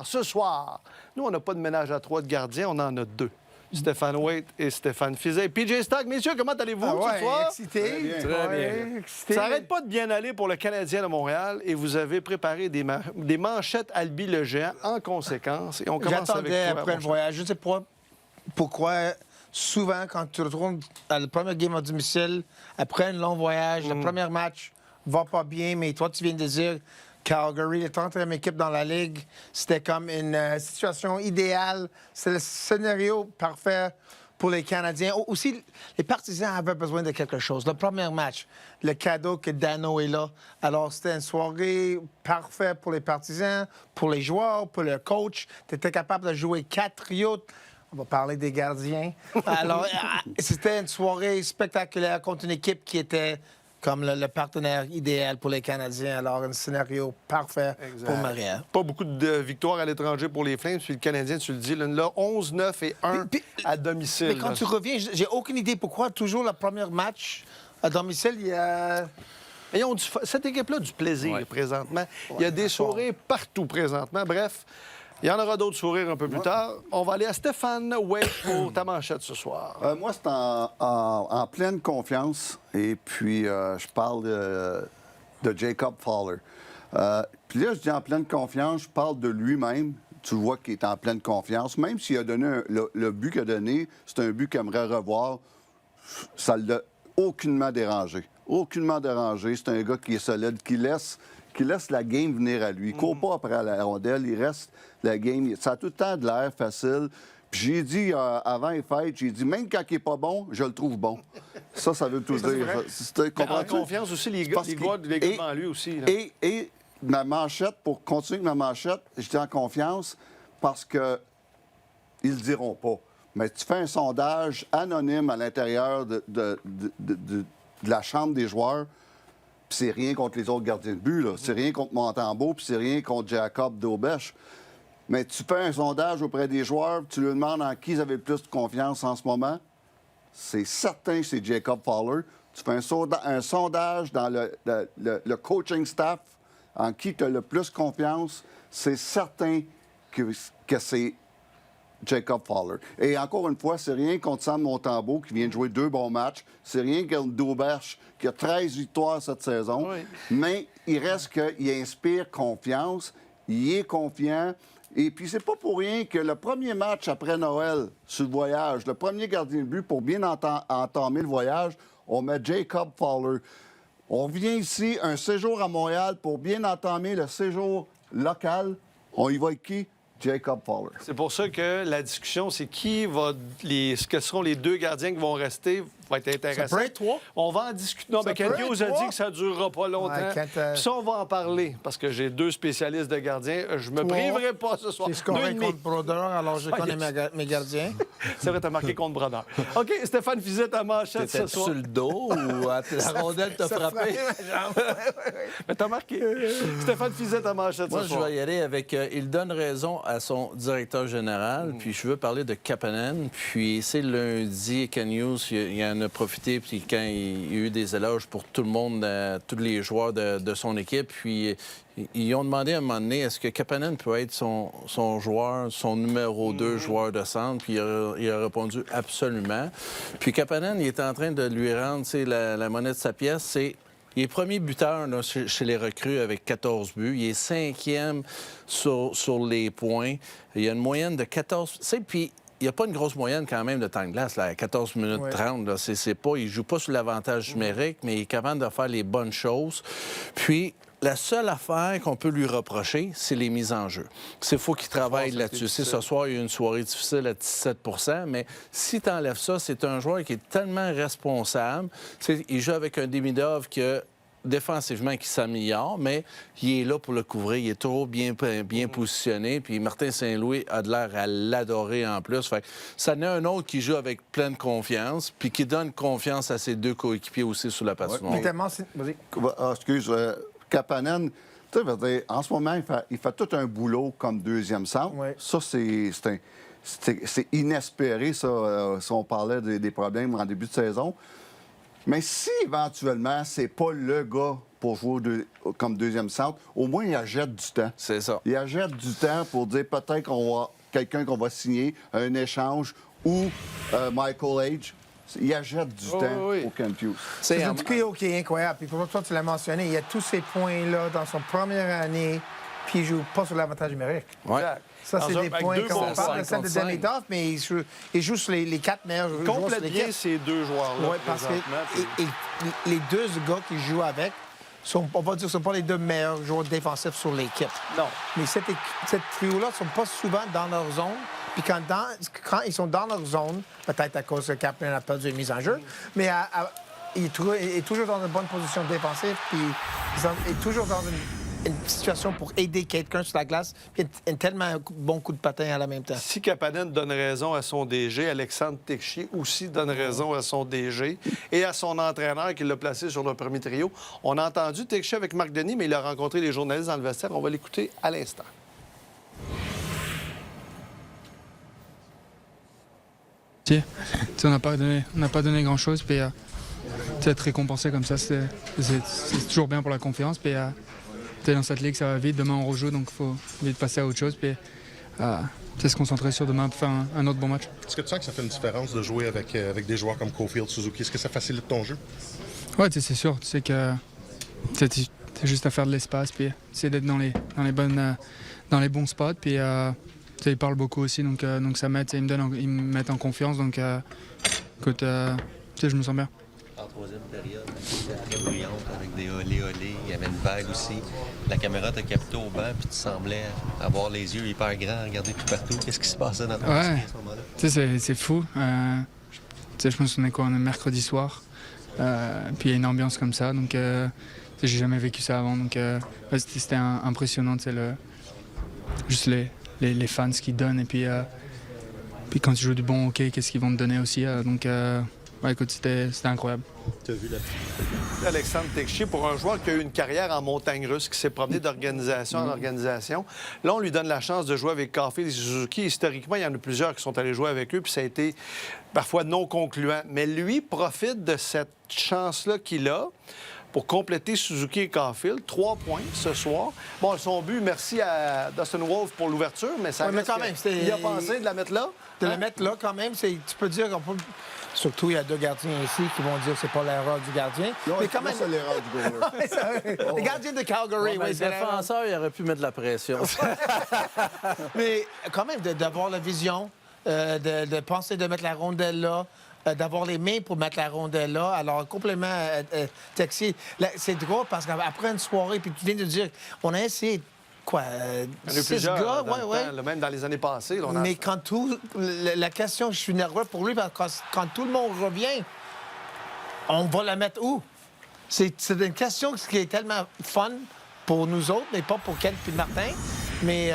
Ce soir, nous, on n'a pas de ménage à 3 de gardiens, on en a 2. Stéphane Waite et Stéphane Fiset. PJ Stock, messieurs, comment allez-vous ce soir? Excité. Très bien. Excité. Ça n'arrête pas de bien aller pour le Canadien de Montréal et vous avez préparé des manchettes Albi le Géant en conséquence. Et on commence avec J'attendais toi, après mon le cher. voyage. Je ne sais pas pourquoi, souvent, quand tu retournes à le premier game à domicile, après un long voyage, le premier match va pas bien, mais toi, tu viens de dire Calgary, la 30e équipe dans la Ligue, c'était comme une situation idéale. C'est le scénario parfait pour les Canadiens. Aussi, les partisans avaient besoin de quelque chose. Le premier match, le cadeau que Dano est là. Alors, c'était une soirée parfaite pour les partisans, pour les joueurs, pour le coach. Tu étais capable de jouer 4 trios. On va parler des gardiens. Alors, c'était une soirée spectaculaire contre une équipe qui était comme le partenaire idéal pour les Canadiens. Alors, un scénario parfait pour Montréal. Pas beaucoup de victoires à l'étranger pour les Flames. Puis le Canadien, tu le dis, là, 11, 9 et 1 à domicile. Mais quand là. tu reviens, j'ai aucune idée pourquoi toujours le premier match à domicile, il y a... Ils ont cette équipe-là a du plaisir présentement. Il y a des sourires partout présentement. Bref, il y en aura d'autres sourires un peu plus tard. On va aller à Stéphane Waite pour ta manchette ce soir. Moi, c'est en pleine confiance. Et puis, je parle de Jacob Fowler. Puis là, je dis en pleine confiance, je parle de lui-même. Tu vois qu'il est en pleine confiance. Même s'il a donné le but qu'il a donné, c'est un but qu'il aimerait revoir. Ça ne l'a aucunement dérangé. Aucunement dérangé. C'est un gars qui est solide, qui laisse la game venir à lui. Il ne court pas après la rondelle, il reste la game. Ça a tout le temps de l'air facile. Puis j'ai dit avant les fêtes, j'ai dit même quand il n'est pas bon, je le trouve bon. Ça veut tout dire. En confiance aussi, les gars devant lui aussi. Là. Et ma manchette, pour continuer avec ma manchette, j'étais en confiance parce que ils le diront pas. Mais tu fais un sondage anonyme à l'intérieur de la chambre des joueurs. Puis c'est rien contre les autres gardiens de but, là. C'est rien contre Montembeault, puis c'est rien contre Jacob Daubèche. Mais tu fais un sondage auprès des joueurs, tu leur demandes en qui ils avaient le plus de confiance en ce moment. C'est certain que c'est Jacob Fowler. Tu fais un sondage dans le coaching staff en qui tu as le plus confiance. C'est certain que c'est Jacob Fowler. Et encore une fois, c'est rien contre Sam Montembeault qui vient de jouer 2 bons matchs. C'est rien contre Daubèche qui a 13 victoires cette saison. Oui. Mais il reste qu'il inspire confiance. Il est confiant. Et puis, c'est pas pour rien que le premier match après Noël sur le voyage, le premier gardien de but pour bien entamer le voyage, on met Jacob Fowler. On vient ici, un séjour à Montréal pour bien entamer le séjour local. On y va avec qui? Jacob Fowler. C'est pour ça que la discussion, c'est quels seront les 2 gardiens qui vont rester, va être intéressant. Ça peut être 3. On va en discuter. Non, mais peut Ken être Hughes a 3. dit que ça ne durera pas longtemps. Ouais, Puis ça, on va en parler, parce que j'ai 2 spécialistes de gardiens. Je me 3. priverai pas ce soir. J'ai scoré 2,5. contre Brodeur, alors je connais mes gardiens. C'est vrai, t'as marqué contre Brodeur. OK, Stéphane Fiset, ta manchette ce T'étais soir. sur le dos ou la rondelle t'a frappé? Mais t'as marqué. Stéphane Fiset, ta manchette Moi, ce je soir. vais y aller avec... il donne raison à son directeur général, puis je veux parler de Kapanen. Puis c'est lundi, Ken Hughes, il en a profité, puis quand il y a eu des éloges pour tout le monde, tous les joueurs de son équipe, puis ils ont demandé à un moment donné, est-ce que Kapanen peut être son joueur, son numéro 2 joueur de centre? Puis il a répondu absolument. Puis Kapanen, il est en train de lui rendre la monnaie de sa pièce, il est premier buteur là, chez les recrues avec 14 buts. Il est 5e sur les points. Il y a une moyenne de 14... Puis il n'y a pas une grosse moyenne quand même de temps de glace, là, 14 minutes 30. Là. Il ne joue pas sur l'avantage numérique, mais il est capable de faire les bonnes choses. Puis la seule affaire qu'on peut lui reprocher, c'est les mises en jeu. Il faut qu'il travaille là-dessus. Ce soir, il y a eu une soirée difficile à 17 mais si tu enlèves ça, c'est un joueur qui est tellement responsable. Il joue avec un Demidov que défensivement qui s'améliore, mais il est là pour le couvrir. Il est trop bien positionné. Puis Martin Saint-Louis a de l'air à l'adorer en plus. Fait que ça en est un autre qui joue avec pleine confiance, puis qui donne confiance à ses 2 coéquipiers aussi sur la patinoire. Vas-y. Excuse, Kapanen, tu sais, en ce moment, il fait tout un boulot comme 2e centre. Ouais. Ça, c'est inespéré, ça, si on parlait des problèmes en début de saison. Mais si éventuellement, c'est pas le gars pour jouer comme deuxième centre, au moins il achète du temps. C'est ça. Il achète du temps pour dire peut-être qu'on va quelqu'un qu'on va signer, un échange ou Michael Age. Il achète du temps pour Kent Hughes. C'est un truc qui est incroyable. Puis pour toi, tu l'as mentionné, il y a tous ces points-là dans son première année, puis il joue pas sur l'avantage numérique. Ouais. Ça, c'est des points qu'on parle de celle de Danny Duff, mais il joue sur les 4 meilleurs joueurs. Il complète bien ces deux joueurs-là. Oui, parce que les deux gars qui jouent avec, on va dire, ne sont pas les deux meilleurs joueurs défensifs sur l'équipe. Non. Mais cette trio-là ne sont pas souvent dans leur zone. Puis quand ils sont dans leur zone, peut-être à cause que Kaplan a perdu une mise en jeu, mais il est toujours dans une bonne position défensive, puis il est toujours dans une situation pour aider quelqu'un sur la glace, puis un tellement bon coup de patin à la même temps. Si Kapanen donne raison à son DG, Alexandre Texier aussi donne raison à son DG et à son entraîneur qui l'a placé sur le premier trio. On a entendu Texier avec Marc Denis, mais il a rencontré les journalistes dans le vestiaire. On va l'écouter à l'instant. On n'a pas donné grand-chose, puis être récompensé comme ça, c'est toujours bien pour la confiance. Puis dans cette ligue, ça va vite. Demain, on rejoue, donc il faut vite passer à autre chose. Puis se concentrer sur demain pour faire un autre bon match. Est-ce que tu sens que ça fait une différence de jouer avec des joueurs comme Caulfield, Suzuki? Est-ce que ça facilite ton jeu? Oui, c'est sûr. Tu sais que c'est juste à faire de l'espace, puis essayer d'être dans les bons spots. Puis ils parlent beaucoup aussi, donc ça m'aide. Ils me mettent en confiance. Donc, écoute, je me sens bien. En troisième période, c'était très bruyante avec des olé. Il y avait une vague aussi. La caméra t'a capté au banc, puis tu semblais avoir les yeux hyper grands, regarder tout partout. Qu'est-ce qui se passait dans ton esprit à ce moment-là? Tu sais, c'est fou. Je me souviens qu'on est mercredi soir, puis il y a une ambiance comme ça. Donc, j'ai jamais vécu ça avant. Donc, c'était impressionnant. Juste les fans qui donnent. Et puis quand tu joues du bon hockey, qu'est-ce qu'ils vont te donner aussi. Écoute, c'était incroyable. Tu as vu Alexandre Texier, pour un joueur qui a eu une carrière en montagne russe, qui s'est promené d'organisation en organisation, là, on lui donne la chance de jouer avec Caulfield et Suzuki. Historiquement, il y en a plusieurs qui sont allés jouer avec eux, puis ça a été parfois non concluant. Mais lui profite de cette chance-là qu'il a pour compléter Suzuki et Caulfield. 3 points ce soir. Bon, son but, merci à Dustin Wolf pour l'ouverture, mais ça mais quand même, il a pensé de la mettre là. De la mettre là, quand même, tu peux dire qu'on peut... Surtout, il y a 2 gardiens ici qui vont dire que c'est pas l'erreur du gardien. Non, mais quand même... c'est l'erreur du goaler. Les gardiens de Calgary, Le défenseur, il aurait pu mettre de la pression. Mais quand même, d'avoir la vision, de penser de mettre la rondelle là, d'avoir les mains pour mettre la rondelle là. Alors, complément Texier. C'est drôle parce qu'après une soirée, puis tu viens de dire, on a essayé... Quoi, 6 gars, ouais. Même dans les années passées. Là, mais quand la question, je suis nerveux pour lui, parce que quand tout le monde revient, on va la mettre où? C'est une question qui est tellement fun pour nous autres, mais pas pour Ken et Martin. Mais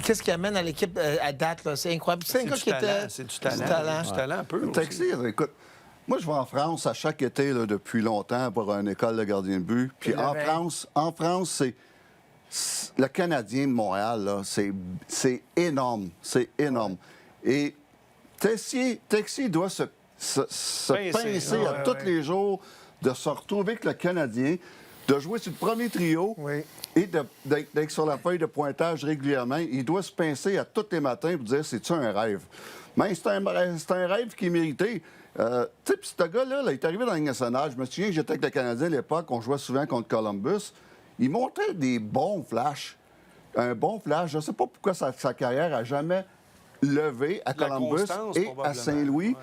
qu'est-ce qui amène à l'équipe à date, là? C'est incroyable. C'est un gars qui était... C'est du talent. Du talent un peu. Texier, écoute, moi, je vais en France à chaque été là, depuis longtemps pour une école de gardien de but. Puis en France, c'est... Le Canadien de Montréal, là, c'est énorme. C'est énorme. Et Texier doit se pincer à tous les jours, de se retrouver avec le Canadien, de jouer sur le premier trio et d'être sur la feuille de pointage régulièrement. Il doit se pincer à tous les matins pour dire c'est-tu un rêve? Mais c'est un rêve qui est mérité. Tu sais, puis ce gars-là, il est arrivé dans la Ligue nationale. Je me souviens que j'étais avec le Canadien à l'époque, on jouait souvent contre Columbus. Il montrait des bons flashs. Un bon flash. Je ne sais pas pourquoi sa carrière n'a jamais levé à Columbus et à Saint-Louis. Ouais.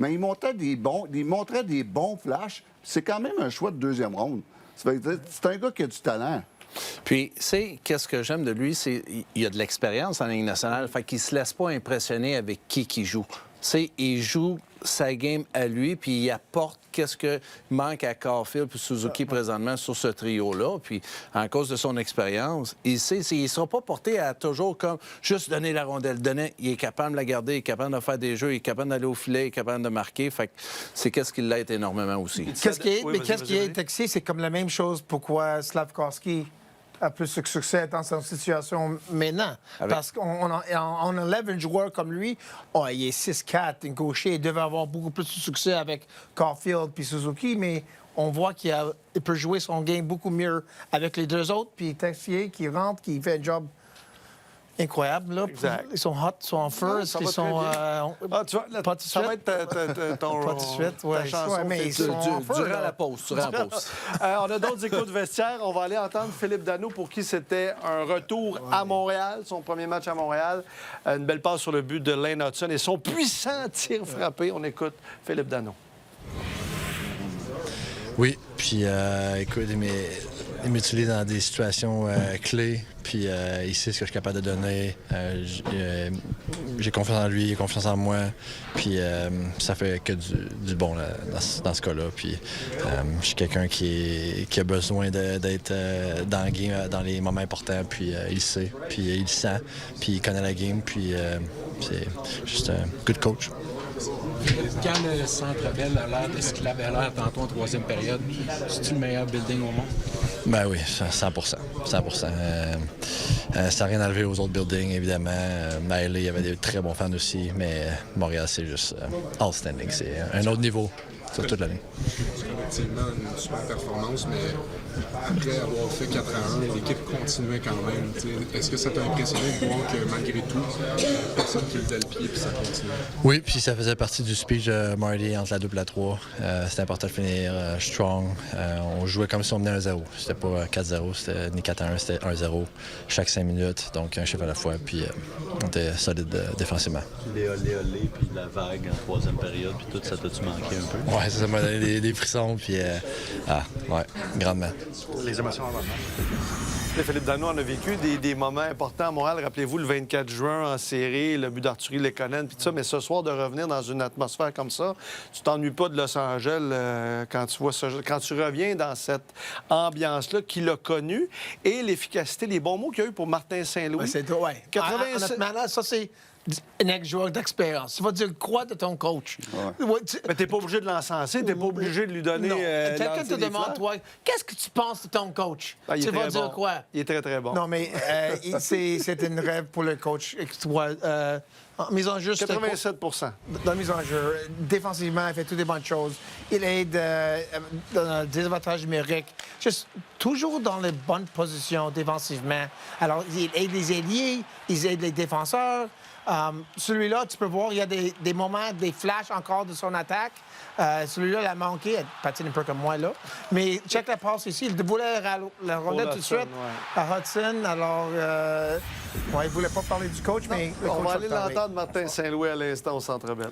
Mais il montrait des bons flashs. C'est quand même un choix de deuxième ronde. C'est un gars qui a du talent. Puis, qu'est-ce que j'aime de lui, c'est qu'il a de l'expérience en Ligue nationale, fait qu'il se laisse pas impressionner avec qui joue. Il joue sa game à lui, puis il apporte qu'est-ce que manque à Caulfield puis Suzuki présentement sur ce trio-là. Puis, en cause de son expérience, il ne sera pas porté à toujours comme juste donner la rondelle. Il est capable de la garder, il est capable de faire des jeux, il est capable d'aller au filet, il est capable de marquer. Fait que c'est qu'est-ce qu'il l'aide énormément aussi. Qu'est-ce qui est Texier, c'est comme la même chose pourquoi Slavkovski a plus de succès dans cette situation maintenant. Parce qu'on enlève un joueur comme lui, il est 6'4", un gaucher, il devait avoir beaucoup plus de succès avec Caulfield puis Suzuki, mais on voit qu'il peut jouer son game beaucoup mieux avec les deux autres, puis Texier qui rentre, qui fait un job incroyable. Là. Exact. Ils sont hot, ils sont en first, ça ils va sont... tu vois, pas tout de ça va suite. être ton, Pas tout de suite, ta ouais. chanson. Ouais, mais ils sont en feu, Durant là. la pause, durant la pause. On a d'autres échos de vestiaire. On va aller entendre Philippe Danault, pour qui c'était un retour à Montréal, son premier match à Montréal. Une belle passe sur le but de Lane Hudson et son puissant tir frappé. On écoute Philippe Danault. Oui, puis écoute, il m'utilise dans des situations clés, puis il sait ce que je suis capable de donner. J'ai confiance en lui, il a confiance en moi, puis ça fait que du bon là, dans ce cas-là. Puis je suis quelqu'un qui a besoin d'être dans le game dans les moments importants, puis il le sait, puis il le sent, puis il connaît la game, puis c'est juste un good coach. Quand le Centre Bell a l'air de ce qu'il avait l'air tantôt en troisième période, c'est-tu le meilleur building au monde? Ben oui, 100%. 100%. Ça n'a rien à enlever aux autres buildings, évidemment. Mailey, il y avait des très bons fans aussi, mais Montréal, c'est juste outstanding. C'est un autre niveau sur toute l'année. Effectivement, une super performance, mais après avoir fait 4-1, l'équipe continuait quand même. T'sais. Est-ce que ça t'a impressionné de voir que malgré tout, personne qui levait le pied puis ça continuait? Oui, puis ça faisait partie du speech de Marty entre la 2 et la 3. C'était important de finir strong. On jouait comme si on menait 1-0. C'était pas 4-0, c'était ni 4-1, c'était 1-0 chaque 5 minutes, donc un chiffre à la fois, puis on était solide défensivement. Les olé, puis la vague en troisième période, puis tout ça t'a-tu manqué un peu? Ouais, ça m'a donné des frissons, puis ouais, grandement. Les émotions avant le match. Philippe Danault en a vécu des moments importants à Montréal. Rappelez-vous, le 24 juin en série, le but d'Arthurie Lekonen, puis tout ça. Mais ce soir, de revenir dans une atmosphère comme ça, tu t'ennuies pas de Los Angeles quand tu vois quand tu reviens dans cette ambiance-là qu'il a connue et l'efficacité, les bons mots qu'il y a eu pour Martin Saint-Louis. Ouais, c'est toi, ouais. 87 Honnêtement, là, ça, c'est un ex-joueur d'expérience. Tu vas dire quoi de ton coach? Ouais, Mais t'es pas obligé de l'encenser, t'es pas obligé de lui donner. Non. Quelqu'un lancer te des demande, fleurs. toi, qu'est-ce que tu penses de ton coach? Ah, il est Tu vas très dire bon. quoi? Il est très, très bon. Non, mais c'est un rêve pour le coach. En mise en jeu, c'était 87 dans la mise en jeu, défensivement, il fait toutes les bonnes choses. Il aide dans le désavantage numérique. Juste toujours dans les bonnes positions défensivement. Alors, il aide les ailiers, il aide les défenseurs. Celui-là, tu peux voir, il y a des moments, des flashs encore de son attaque. Celui-là, il a manqué, il patine un peu comme moi, là. Mais check la passe ici, il voulait la rondelle tout de suite à Hudson. Alors, il ne voulait pas parler du coach, mais le coach On va aller a parlé. l'entendre, Martin Saint-Louis, à l'instant au Centre Bell.